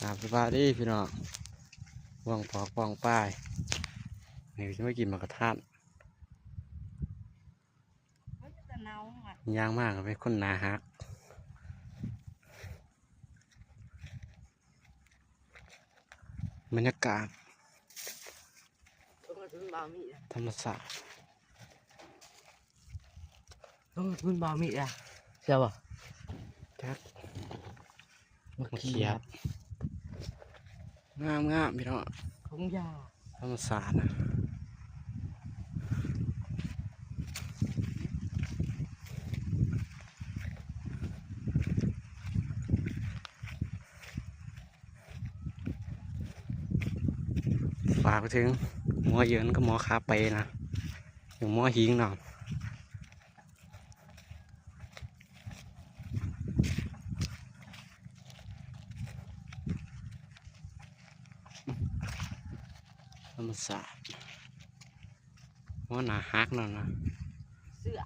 สบายดีพี่น้องว่องปอกว่องป้ายนี่จะไม่กินหมากกระทะย่างมากเป็นคนหนาฮักบรรยากาศธรรมศาสตร์คุณบามีอ่ะเจ้าบ่จักมาเขียบงามพี่น้อง ของยาธรรมศาสตร์นะฝากไปถึงหมอเยินก็หมอคาไปนะอย่างหมอหิงเนาะธรรมศาสตร์หมอหนาฮักเนาะนะเสื้อ